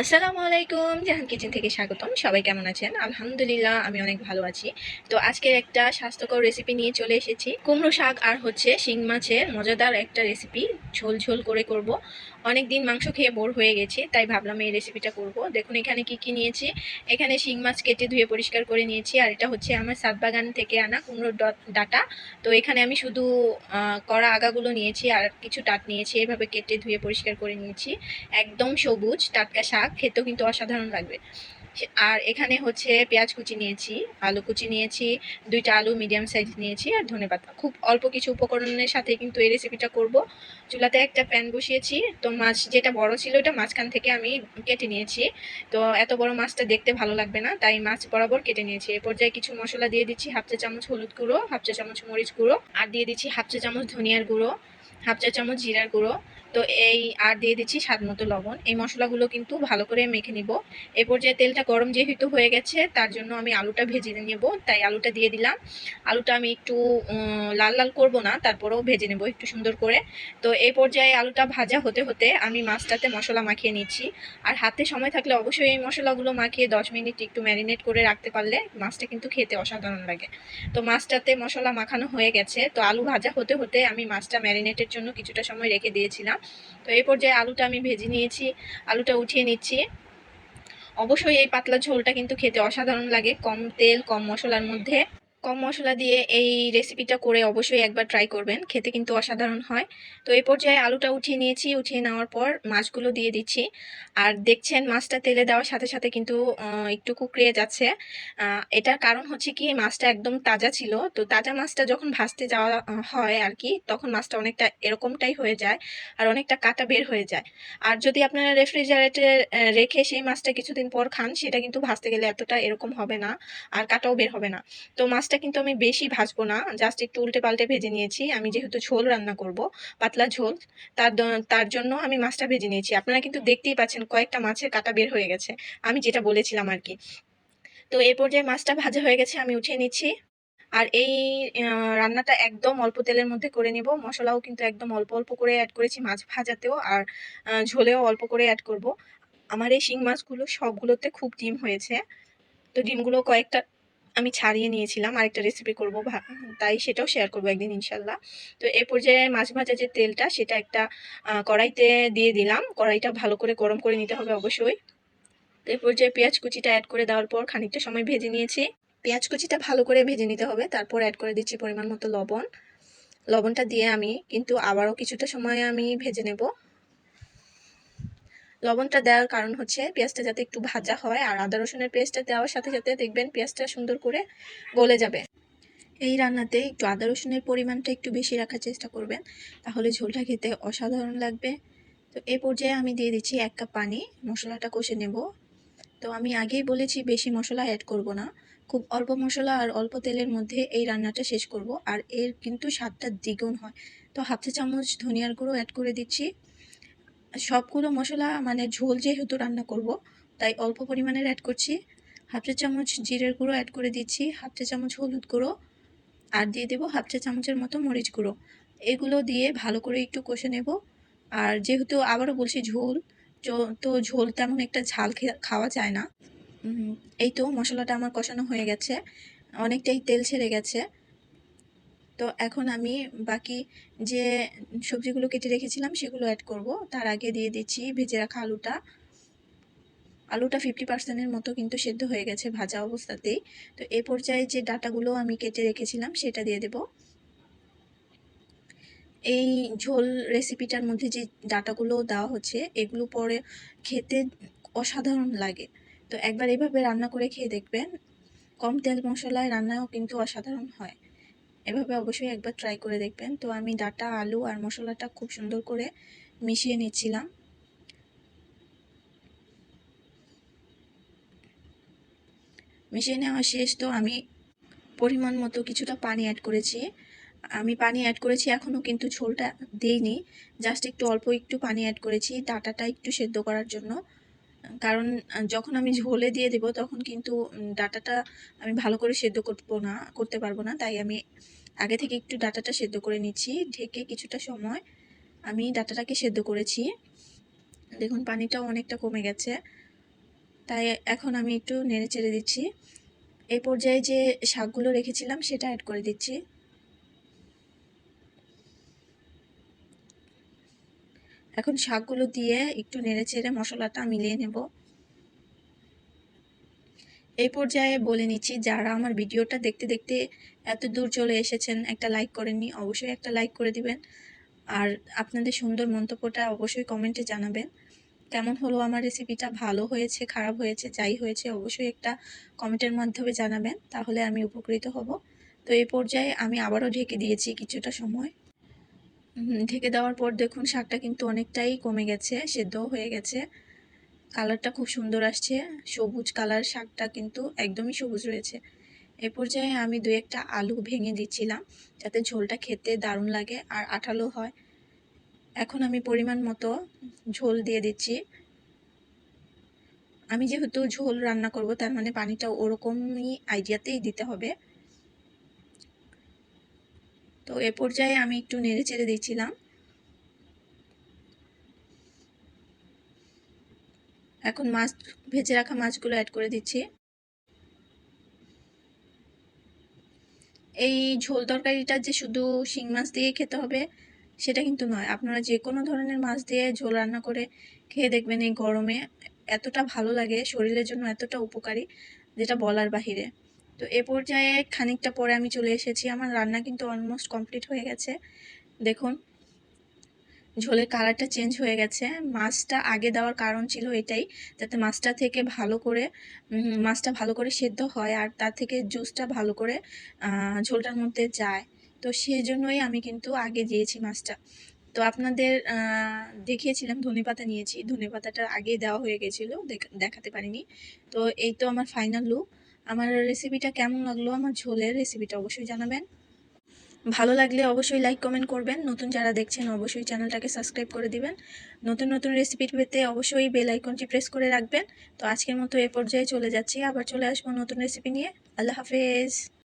আসসালামু আলাইকুম, জাহান কিচেন থেকে স্বাগতম। সবাই কেমন আছেন? আলহামদুলিল্লাহ, আমি অনেক ভালো আছি। তো আজকের একটা স্বাস্থ্যকর রেসিপি নিয়ে চলে এসেছি। কুমড়ো শাক আর হচ্ছে শিং মাছের মজাদার একটা রেসিপি, ঝোল ঝোল করে করব। অনেক দিন মাংস খেয়ে বোর হয়ে গেছি, তাই ভাবলাম এই রেসিপিটা করব। দেখুন এখানে কি কি নিয়েছি। এখানে শিং মাছ কেটে ধুয়ে পরিষ্কার করে নিয়েছি, আর এটা হচ্ছে আমার ছাদ বাগান থেকে আনা কুমড়োর ডাটা। তো এখানে আমি শুধু কড়া আগাগুলো নিয়েছি আর কিছু ডাট নিয়েছি, এভাবে কেটে ধুয়ে পরিষ্কার করে নিয়েছি। একদম সবুজ টাটকা শাক, খেতেও কিন্তু অসাধারণ লাগবে। আর এখানে হচ্ছে পেঁয়াজ কুচি নিয়েছি, আলু কুচি নিয়েছি, 2টা আলু মিডিয়াম সাইজ নিয়েছি, আর ধনেপাতা। খুব অল্প কিছু উপকরণের সাথে কিন্তু এই রেসিপিটা করব। চুলাতে একটা প্যান বসিয়েছি। তো মাছ যেটা বড় ছিল ওটা মাঝখান থেকে আমি কেটে নিয়েছি। তো এত বড় মাছটা দেখতে ভালো লাগবে না, তাই মাছ বরাবর কেটে নিয়েছি। এই পর্যায়ে কিছু মশলা দিয়ে দিচ্ছি, হাফ চা চামচ হলুদ গুঁড়ো, হাফ চা চামচ মরিচ গুঁড়ো, আর দিয়ে দিচ্ছি হাফ চা চামচ ধনিয়ার গুঁড়ো, হাফ চা চামচ জিরার গুঁড়ো। তো এই আর দিয়ে দিচ্ছি স্বাদ মতো লবণ। এই মশলাগুলো কিন্তু ভালো করে মেখে নিব। এই পর্যায়ে তেলটা গরম যেহেতু হয়ে গেছে, তার জন্য আমি আলুটা ভেজে নেব, তাই আলুটা দিয়ে দিলাম। আলুটা আমি একটু লাল লাল করব না, তারপরেও ভেজে নেব একটু সুন্দর করে। তো এই পর্যায়ে আলুটা ভাজা হতে হতে আমি মাছটাতে মশলা মাখিয়ে নিচ্ছি। আর হাতে সময় থাকলে অবশ্যই এই মশলাগুলো মাখিয়ে 10 মিনিট একটু ম্যারিনেট করে রাখতে পারলে মাছটা কিন্তু খেতে অসাধারণ লাগে। তো মাছটাতে মশলা মাখানো হয়ে গেছে, তো আলু ভাজা হতে হতে আমি মাছটা ম্যারিনেটের জন্য কিছুটা সময় রেখে দিয়েছিলাম। তো এই পর্যায়ে আলুটা আমি ভেজে নিয়েছি, আলুটা উঠিয়ে নিচ্ছি। অবশ্যই এই পাতলা ঝোলটা কিন্তু খেতে অসাধারণ লাগে, কম তেল কম মশলার মধ্যে। কম মশলা দিয়ে এই রেসিপিটা করে অবশ্যই একবার ট্রাই করবেন, খেতে কিন্তু অসাধারণ হয়। তো এই পর্যায়ে আলুটা উঠিয়ে নিয়েছি, উঠিয়ে নেওয়ার পর মাছগুলো দিয়ে দিচ্ছি। আর দেখছেন মাছটা তেলে দেওয়ার সাথে সাথে কিন্তু একটু কুকড়িয়ে যাচ্ছে। এটার কারণ হচ্ছে কি, মাছটা একদম তাজা ছিল। তো তাজা মাছটা যখন ভাজতে যাওয়া হয় আর কি, তখন মাছটা অনেকটা এরকমটাই হয়ে যায়, আর অনেকটা কাটা বের হয়ে যায়। আর যদি আপনারা রেফ্রিজারেটরে রেখে সেই মাছটা কিছুদিন পর খান, সেটা কিন্তু ভাজতে গেলে এতটা এরকম হবে না, আর কাটাও বের হবে না। তো মাছটা কিন্তু আমি বেশি ভাজবো না, জাস্ট একটু উল্টে পাল্টে ভেজে নিয়েছি। আমি যেহেতু ঝোল রান্না করব, পাতলা ঝোল, তার জন্য আমি মাছটা ভেজে নিয়েছি। আপনারা কিন্তু দেখতেই পাচ্ছেন কয়েকটা মাছের কাটা বের হয়ে গেছে, আমি যেটা বলেছিলাম আর কি। তো এই পর্যায়ে মাছটা ভাজা হয়ে গেছে, আমি উঠিয়ে নিচ্ছি। আর এই রান্নাটা একদম অল্প তেলের মধ্যে করে নিব। মশলাও কিন্তু একদম অল্প অল্প করে অ্যাড করেছি মাছ ভাজাতেও, আর ঝোলেও অল্প করে অ্যাড করব। আমার এই শিং মাছগুলো সবগুলোতে খুব ডিম হয়েছে। তো ডিমগুলো কয়েকটা আমি ছাড়িয়ে নিয়েছিলাম, আরেকটা রেসিপি করব, তাই সেটাও শেয়ার করব একদিন ইনশাল্লাহ। তো এই পর্যায়ে মাছ ভাজা যে তেলটা, সেটা একটা কড়াইতে দিয়ে দিলাম। কড়াইটা ভালো করে গরম করে নিতে হবে অবশ্যই। তো এই পর্যায়ে পেঁয়াজ কুচিটা অ্যাড করে দেওয়ার পর খানিকটা সময় ভেজে নিয়েছি। পেঁয়াজ কুচিটা ভালো করে ভেজে নিতে হবে, তারপর অ্যাড করে দিচ্ছি পরিমাণ মতো লবণ। লবণটা দিয়ে আমি কিন্তু আবারও কিছুটা সময় আমি ভেজে নেব। লবণটা দেওয়ার কারণ হচ্ছে পেঁয়াজটা যাতে একটু ভাজা হয়, আর আদা রসুনের পেস্টটা দেওয়ার সাথে সাথে দেখবেন পেঁয়াজটা সুন্দর করে গলে যাবে। এই রান্নাতে একটু আদা রসুনের পরিমাণটা একটু বেশি রাখার চেষ্টা করবেন, তাহলে ঝোলটা খেতে অসাধারণ লাগবে। তো এই পর্যায়ে আমি দিয়ে দিচ্ছি 1 কাপ পানি, মশলাটা কষে নেব। তো আমি আগেই বলেছি বেশি মশলা অ্যাড করব না, খুব অল্প মশলা আর অল্প তেলের মধ্যে এই রান্নাটা শেষ করব, আর এর কিন্তু স্বাদটা দ্বিগুণ হয়। তো হাফ চা চামচ ধনিয়ার গুঁড়ো অ্যাড করে দিচ্ছি। সবগুলো মশলা মানে ঝোল যেহেতু রান্না করব, তাই অল্প পরিমাণের অ্যাড করছি। হাফ চা চামচ জিরের গুঁড়ো অ্যাড করে দিচ্ছি, হাফ চা চামচ হলুদ গুঁড়ো, আর দিয়ে দেবো হাফ চা চামচের মতো মরিচ গুঁড়ো। এগুলো দিয়ে ভালো করে একটু কষে নেব। আর যেহেতু আবারও বলছি ঝোল, তো ঝোল তেমন একটা ঝাল খাওয়া যায় না। এই তো মশলাটা আমার কষানো হয়ে গেছে, অনেকটাই তেল ছেড়ে গেছে। তো এখন আমি বাকি যে সবজিগুলো কেটে রেখেছিলাম সেগুলো অ্যাড করব। তার আগে দিয়ে দিচ্ছি ভেজে রাখা আলুটা। আলুটা 50% মতো কিন্তু সেদ্ধ হয়ে গেছে ভাজা অবস্থাতেই। তো এই পর্যায়ে যে ডাটাগুলো আমি কেটে রেখেছিলাম সেটা দিয়ে দেব। এই ঝোল রেসিপিটার মধ্যে যে ডাটাগুলো দেওয়া হচ্ছে, এগুলো পরে খেতে অসাধারণ লাগে। তো একবার এভাবে রান্না করে খেয়ে দেখবেন, কম তেল মশলায় রান্নাও কিন্তু অসাধারণ হয়। এভাবে অবশ্যই একবার ট্রাই করে দেখবেন। তো আমি ডাটা, আলু আর মশলাটা খুব সুন্দর করে মিশিয়ে নিচ্ছিলাম। মিশিয়ে নেওয়া শেষ, তো আমি পরিমাণ মতো কিছুটা পানি অ্যাড করেছি। আমি পানি অ্যাড করেছি, এখনও কিন্তু ঝোলটা দেইনি, জাস্ট একটু অল্প একটু পানি অ্যাড করেছি ডাটাটা একটু সেদ্ধ করার জন্য। কারণ যখন আমি ঝোলে দিয়ে দেব তখন কিন্তু ডাটাটা আমি ভালো করে সেদ্ধ করতে পারবো না, তাই আমি আগে থেকে একটু ডাটাটা সেদ্ধ করে নিচ্ছি। ঢেকে কিছুটা সময় আমি ডাটাটাকে সেদ্ধ করেছি। দেখুন পানিটাও অনেকটা কমে গেছে। তাই এখন আমি একটু নেড়ে চেড়ে দিচ্ছি। এই পর্যায়ে যে শাকগুলো রেখেছিলাম সেটা অ্যাড করে দিচ্ছি। এখন শাকগুলো দিয়ে একটু নেড়ে চেড়ে মশলাটা মিলিয়ে নেব। এই পর্যায়ে বলে নিচ্ছি, যারা আমার ভিডিওটা দেখতে দেখতে এত দূর চলে এসেছেন, একটা লাইক করেননি, অবশ্যই একটা লাইক করে দিবেন। আর আপনাদের সুন্দর মন্তব্যটা অবশ্যই কমেন্টে জানাবেন। কেমন হলো আমার রেসিপিটা, ভালো হয়েছে খারাপ হয়েছে যাই হয়েছে অবশ্যই একটা কমেন্টের মাধ্যমে জানাবেন, তাহলে আমি উপকৃত হব। তো এই পর্যায়ে আমি আবারও ঢেকে দিয়েছি কিছুটা সময়। ঢেকে দেওয়ার পর দেখুন শাকটা কিন্তু অনেকটাই কমে গেছে, সেদ্ধ হয়ে গেছে। কালারটা খুব সুন্দর আসছে, সবুজ কালার, শাকটা কিন্তু একদমই সবুজ রয়েছে। এই পর্যায়ে আমি 2-1টা আলু ভেঙে দিচ্ছিলাম যাতে ঝোলটা খেতে দারুণ লাগে আর আঠালো হয়। এখন আমি পরিমাণ মতো ঝোল দিয়ে দিচ্ছি। আমি যেহেতু ঝোল রান্না করব তার মানে পানিটা ওরকমই আইডিয়াতেই দিতে হবে। তো এ পর্যায়ে আমি একটু নেড়ে চেড়ে দিচ্ছিলাম। এখন মাছ ভেজে রাখা মাছগুলো অ্যাড করে দিচ্ছি। এই ঝোল তরকারিটা যে শুধু শিং মাছ দিয়ে খেতে হবে সেটা কিন্তু নয়, আপনারা যে কোনো ধরনের মাছ দিয়ে ঝোল রান্না করে খেয়ে দেখবেন এই গরমে এতটা ভালো লাগে, শরীরের জন্য এতটা উপকারী যেটা বলার বাহিরে। তো এ পর্যায়ে খানিকটা পরে আমি চলে এসেছি, আমার রান্না কিন্তু অলমোস্ট কমপ্লিট হয়ে গেছে। দেখুন ঝোলের কালারটা চেঞ্জ হয়ে গেছে। মাছটা আগে দেওয়ার কারণ ছিল এটাই, যাতে মাছটা ভালো করে সেদ্ধ হয় আর তার থেকে জুসটা ভালো করে ঝোলটার মধ্যে যায়। তো সেই জন্যই আমি কিন্তু আগে দিয়েছি মাছটা। তো আপনাদের দেখিয়েছিলাম ধনেপাতা নিয়েছি, ধনেপাতাটা আগে দেওয়া হয়ে গেছিলো, দেখাতে পারিনি। তো এই তো আমার ফাইনাল লুক। আমার রেসিপিটা কেমন লাগলো, আমার ঝোলের রেসিপিটা অবশ্যই জানাবেন। ভালো লাগলে অবশ্যই লাইক কমেন্ট করবেন। নতুন যারা দেখছেন অবশ্যই চ্যানেলটাকে সাবস্ক্রাইব করে দিবেন। নতুন নতুন রেসিপি পেতে অবশ্যই বেল আইকনটি প্রেস করে রাখবেন। তো আজকের মতো এ পর্যায়ে চলে যাচ্ছি, আবার চলে আসবো নতুন রেসিপি নিয়ে। আল্লাহ হাফেজ।